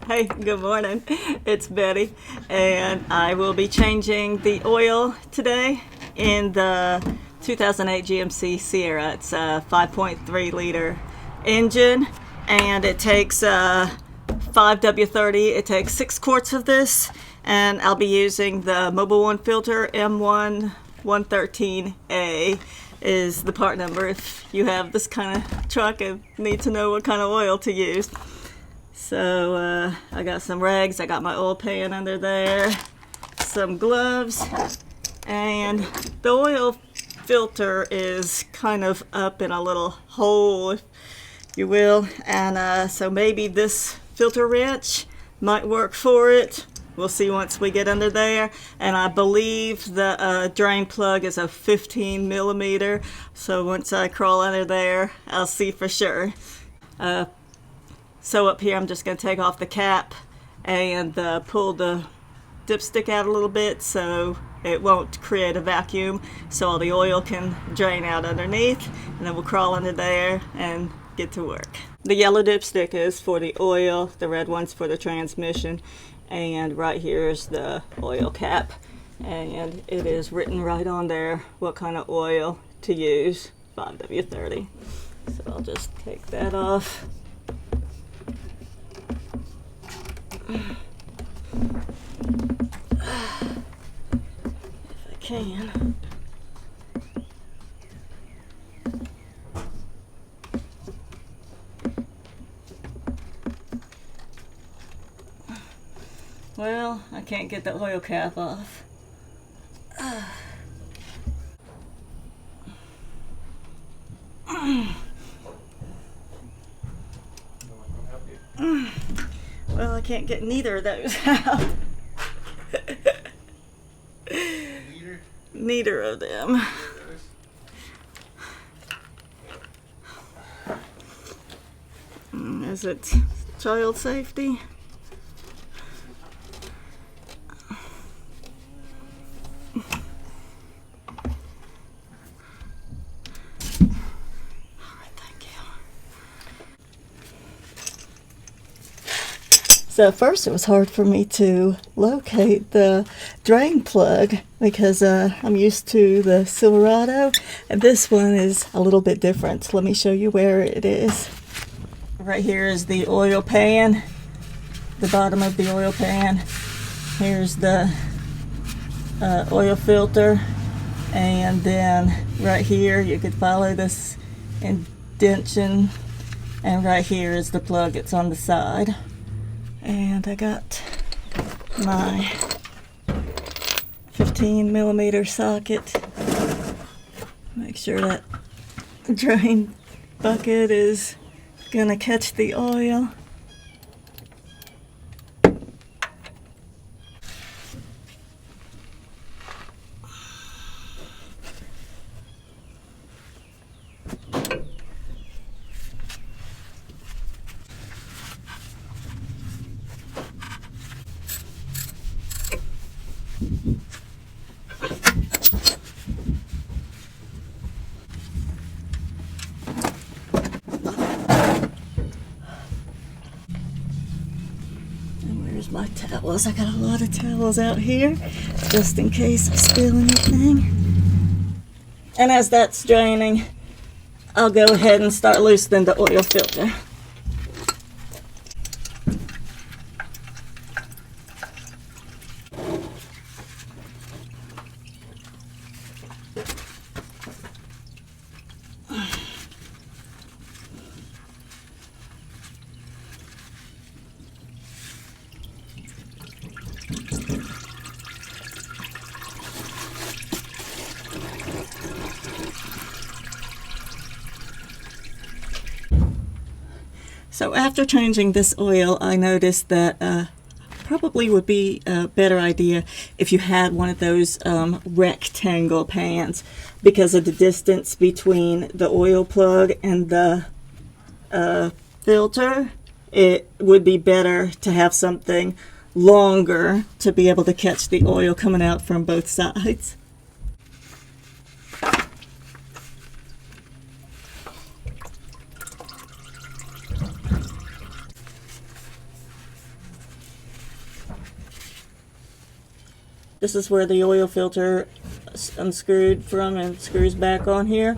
Hey, good morning. It's Betty, and I will be changing the oil today in the 2008 GMC Sierra. It's a 5.3 liter engine, and it takes 5W30. It takes 6 quarts of this, and I'll be using the Mobile One filter M1 113A is the part number if you have this kind of truck and need to know what kind of oil to use. So I got some rags, I got my oil pan under there, some gloves, and the oil filter is kind of up in a little hole, if you will, and so maybe this filter wrench might work for it. We'll see once we get under there. And I believe the drain plug is a 15 millimeter, so once I crawl under there, I'll see for sure. So up here I'm just going to take off the cap and pull the dipstick out a little bit so it won't create a vacuum, so all the oil can drain out underneath, and then we'll crawl under there and get to work. The yellow dipstick is for the oil, the red one's for the transmission, and right here is the oil cap, and it is written right on there what kind of oil to use, 5W30. So I'll just take that off. If I can. Well, I can't get the oil cap off. Well, I can't get neither of those out. Neither of them. Is it child safety? So at first it was hard for me to locate the drain plug because I'm used to the Silverado, and this one is a little bit different. Let me show you where it is. Right here is the oil pan, the bottom of the oil pan. Here's the oil filter, and then right here you could follow this indentation, and right here is the plug. It's on the side. And I got my 15 millimeter socket. Make sure that drain bucket is gonna catch the oil. Where's my towels? I got a lot of towels out here just in case I spill anything. And as that's draining, I'll go ahead and start loosening the oil filter. So after changing this oil, I noticed that probably would be a better idea if you had one of those rectangle pans, because of the distance between the oil plug and the filter. It would be better to have something longer to be able to catch the oil coming out from both sides. This is where the oil filter unscrewed from and screws back on here.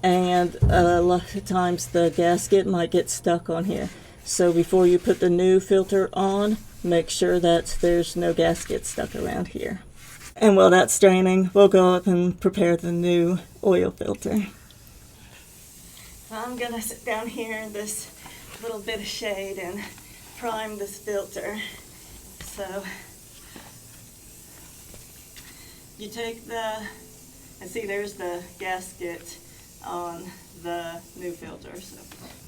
And a lot of times the gasket might get stuck on here. So before you put the new filter on, make sure that there's no gasket stuck around here. And while that's draining, we'll go up and prepare the new oil filter. I'm gonna sit down here in this little bit of shade and prime this filter. So you take and see there's the gasket on the new filter. So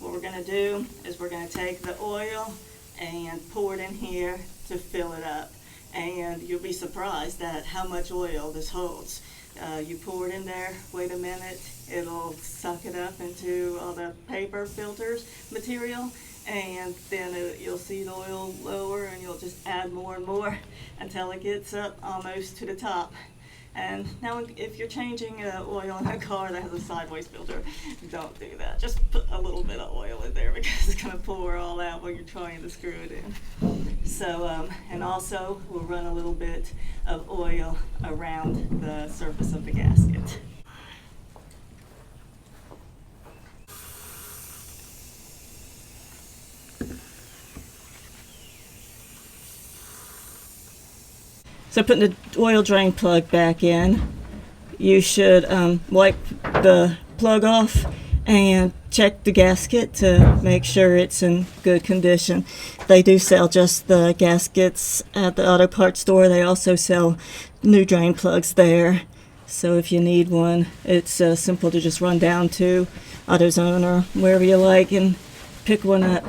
what we're gonna do is we're gonna take the oil and pour it in here to fill it up. And you'll be surprised at how much oil this holds. You pour it in there, wait a minute, it'll suck it up into all the paper filters material, and then you'll see the oil lower, and you'll just add more and more until it gets up almost to the top. And now if you're changing oil in a car that has a sideways filter, don't do that. Just put a little bit of oil in there because it's going to pour all out when you're trying to screw it in. So, and also we'll run a little bit of oil around the surface of the gasket. So putting the oil drain plug back in, you should wipe the plug off and check the gasket to make sure it's in good condition. They do sell just the gaskets at the auto parts store. They also sell new drain plugs there. So if you need one, it's simple to just run down to AutoZone or wherever you like and pick one up.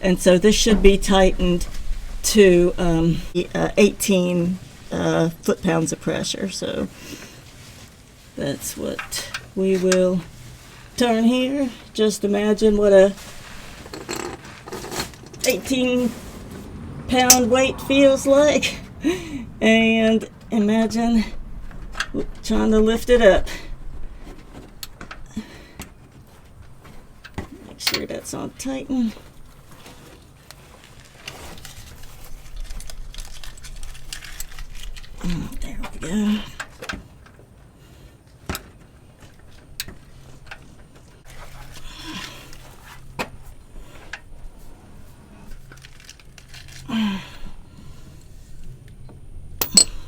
And so this should be tightened to 18 foot-pounds of pressure. So that's what we will turn here. Just imagine what a 18-pound weight feels like, and imagine trying to lift it up. Make sure that's on tighten. There we go.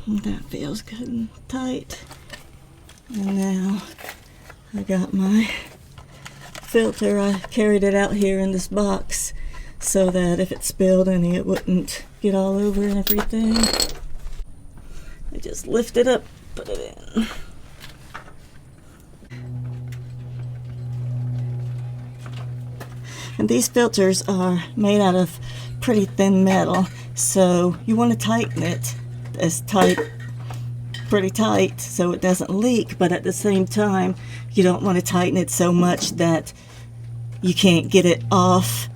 That feels good and tight. And now I got my filter. I carried it out here in this box so that if it spilled any, it wouldn't get all over and everything. I just lift it up, put it in. And these filters are made out of pretty thin metal, so you want to tighten it pretty tight so it doesn't leak, but at the same time you don't want to tighten it so much that you can't get it off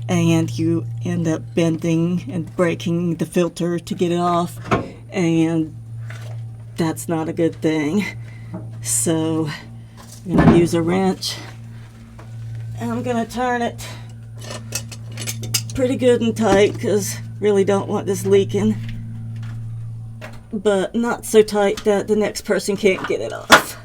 and you end up bending and breaking the filter to get it off, and that's not a good thing. So I'm going to use a wrench and I'm going to turn it pretty good and tight because really don't want this leaking, but not so tight that the next person can't get it off.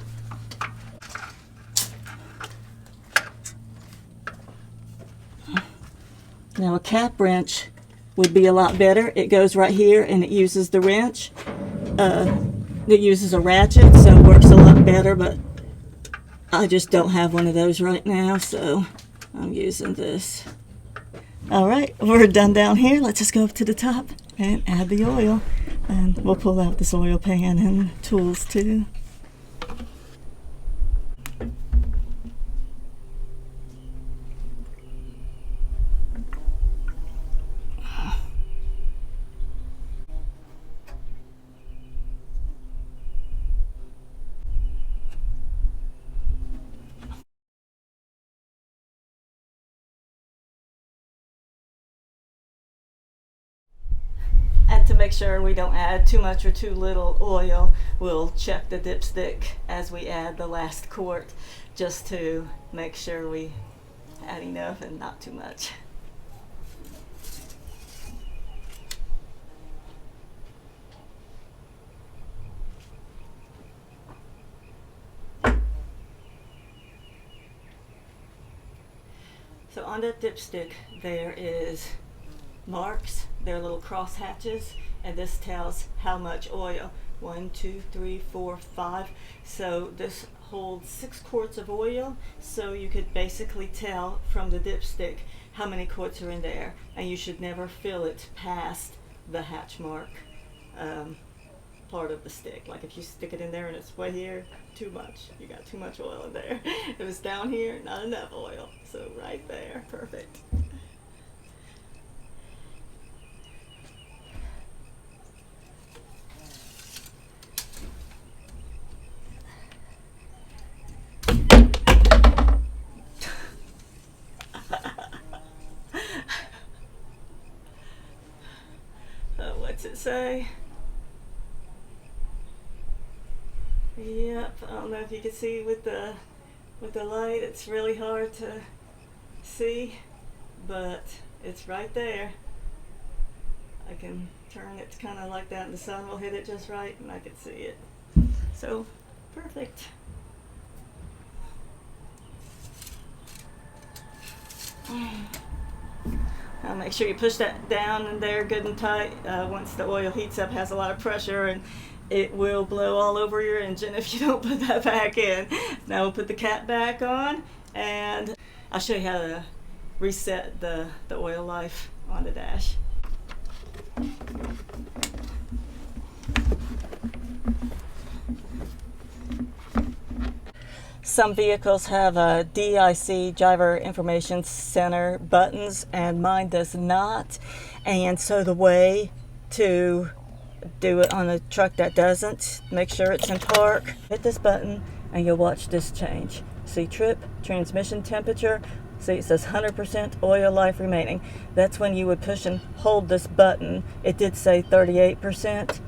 Now a cap wrench would be a lot better. It goes right here and it uses the wrench. It uses a ratchet, so it works a lot better, but I just don't have one of those right now, so I'm using this. Alright, we're done down here. Let's just go up to the top and add the oil. And we'll pull out this oil pan and tools too. And to make sure we don't add too much or too little oil, we'll check the dipstick as we add the last quart, just to make sure we add enough and not too much. So on that dipstick there is marks, they're little cross hatches, and this tells how much oil. 1, 2, 3, 4, 5. So this holds 6 quarts of oil, so you could basically tell from the dipstick how many quarts are in there, and you should never fill it past the hatch mark part of the stick. Like if you stick it in there and it's way here, too much. You got too much oil in there. If it's down here, not enough oil. So right there, perfect. What's it say? Yep, I don't know if you can see with the light. It's really hard to see, but it's right there. I can turn it kind of like that and the sun will hit it just right and I can see it. So, perfect. Now make sure you push that down in there good and tight. Once the oil heats up, it has a lot of pressure and it will blow all over your engine if you don't put that back in. Now we'll put the cap back on and I'll show you how to reset the oil life on the dash. Some vehicles have a DIC, Driver Information Center buttons, and mine does not. And so the way to do it on a truck that doesn't, make sure it's in park. Hit this button and you'll watch this change. See trip, transmission temperature. See it says 100% oil life remaining. That's when you would push and hold this button. It did say 38%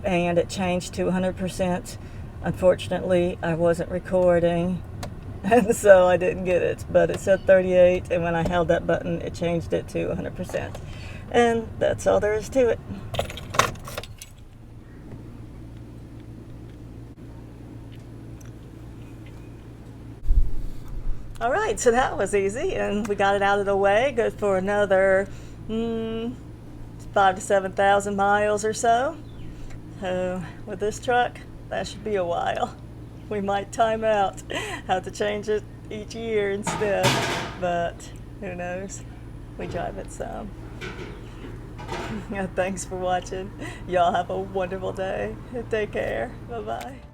and it changed to 100%. Unfortunately, I wasn't recording, and so I didn't get it, but it said 38, and when I held that button, it changed it to 100%. And that's all there is to it. All right, so that was easy, and we got it out of the way. Good for another 5,000 to 7,000 miles or so. So with this truck, that should be a while. We might time out, have to change it each year instead, but who knows? We drive it some. Thanks for watching. Y'all have a wonderful day. Take care. Bye-bye.